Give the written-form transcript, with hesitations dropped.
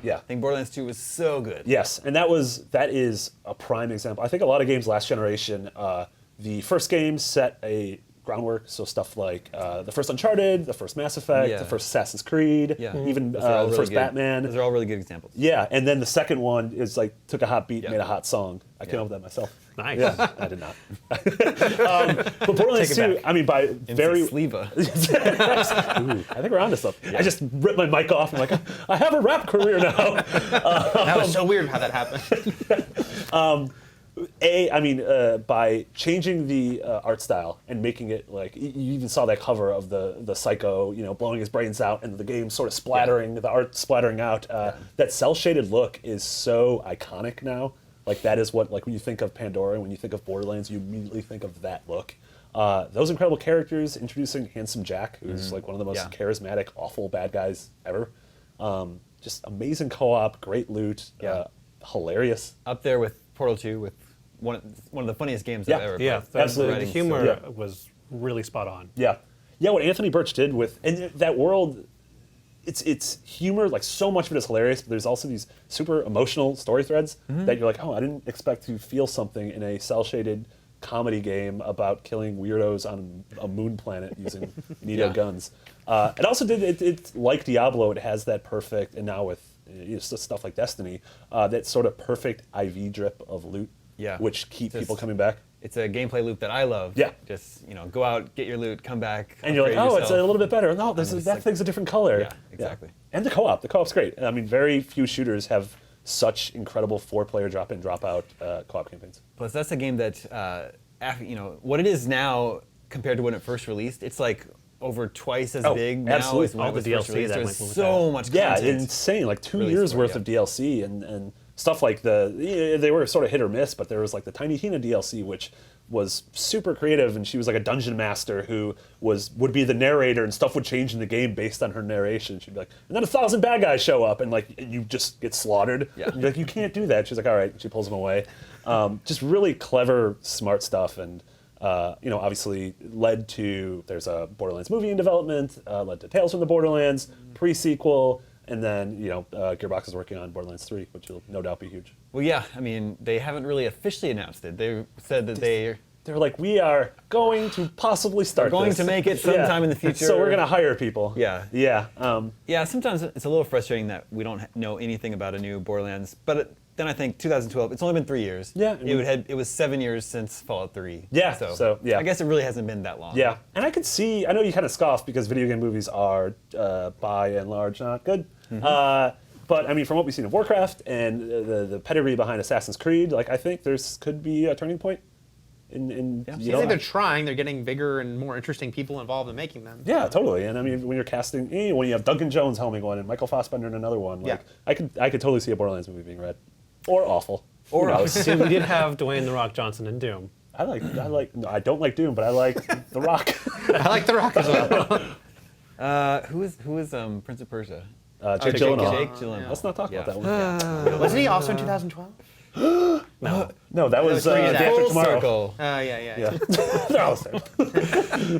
Yeah. I think Borderlands 2 was so good. Yes, and that is a prime example. I think a lot of games last generation, the first game set a groundwork, so stuff like the first Uncharted, the first Mass Effect, the first Assassin's Creed, even the first Batman. Those are all really good examples. Yeah, and then the second one is like took a hot beat, made a hot song. I came up with that myself. Nice. Yeah, I did not. But Borderlands 2, I mean, by very... Sleva. I think we're onto something. I just ripped my mic off and I'm like, I have a rap career now. That was so weird how that happened. By changing the art style and making it like, you even saw that cover of the Psycho, blowing his brains out and the game sort of splattering, the art splattering out. That cel-shaded look is so iconic now. Like that is what, like when you think of Pandora, when you think of Borderlands, you immediately think of that look. Those incredible characters, introducing Handsome Jack, who's like one of the most charismatic, awful bad guys ever. Just amazing co-op, great loot, hilarious. Up there with Portal 2, with one of the funniest games I've ever played. Yeah, absolutely. The humor was really spot on. Yeah. Yeah, what Anthony Birch did with, and that world, it's humor, like so much of it is hilarious, but there's also these super emotional story threads that you're like, oh, I didn't expect to feel something in a cel-shaded comedy game about killing weirdos on a moon planet using Nito guns. It also did, it's like Diablo, it has that perfect, and now with stuff like Destiny, that sort of perfect IV drip of loot, which keep people coming back. It's a gameplay loop that I love. Yeah. Just, go out, get your loot, come back. And you're like, oh, it's a little bit better. No, that thing's a different color. Yeah, exactly. And the co-op. The co-op's great. I mean, very few shooters have such incredible 4-player drop-in, drop-out co-op campaigns. Plus, that's a game that, what it is now compared to when it first released, it's like over twice as big now as when all it was the first DLC released. that There's went with so much content. Yeah, insane. Like 2 years worth of DLC and stuff like they were sort of hit or miss, but there was like the Tiny Tina DLC, which was super creative, and she was like a dungeon master who would be the narrator, and stuff would change in the game based on her narration. She'd be like, and then 1,000 bad guys show up, and like you just get slaughtered. Yeah. And you're like, you can't do that. She's like, all right. She pulls them away. Just really clever, smart stuff, and obviously led to, there's a Borderlands movie in development, led to Tales from the Borderlands, pre-sequel, and then, Gearbox is working on Borderlands 3, which will no doubt be huge. Well, yeah, I mean, they haven't really officially announced it. They said that they're like, we are going to possibly start going to make it sometime in the future. So we're going to hire people. Yeah. Yeah. Yeah, sometimes it's a little frustrating that we don't know anything about a new Borderlands, but then I think 2012, it's only been 3 years. Yeah. It was 7 years since Fallout 3. Yeah, So yeah. I guess it really hasn't been that long. Yeah. And I know you kind of scoff because video game movies are, by and large, not good. But I mean, from what we've seen of Warcraft and the pedigree behind Assassin's Creed, like I think could be a turning point. I think they're trying. They're getting bigger and more interesting people involved in making them. Yeah, totally. And I mean, when you're casting, when you have Duncan Jones helming one and Michael Fassbender in another one, like I could totally see a Borderlands movie being read, or awful, or See, we did have Dwayne "The Rock" Johnson in Doom. I don't like Doom, but I like The Rock. I like The Rock as well. Who is Prince of Persia? Jake Gyllenhaal. Jake Gyllenhaal. Let's not talk about that one. Wasn't he also in 2012? No, that was Day After Full Tomorrow. circle. Yeah. They're all the same.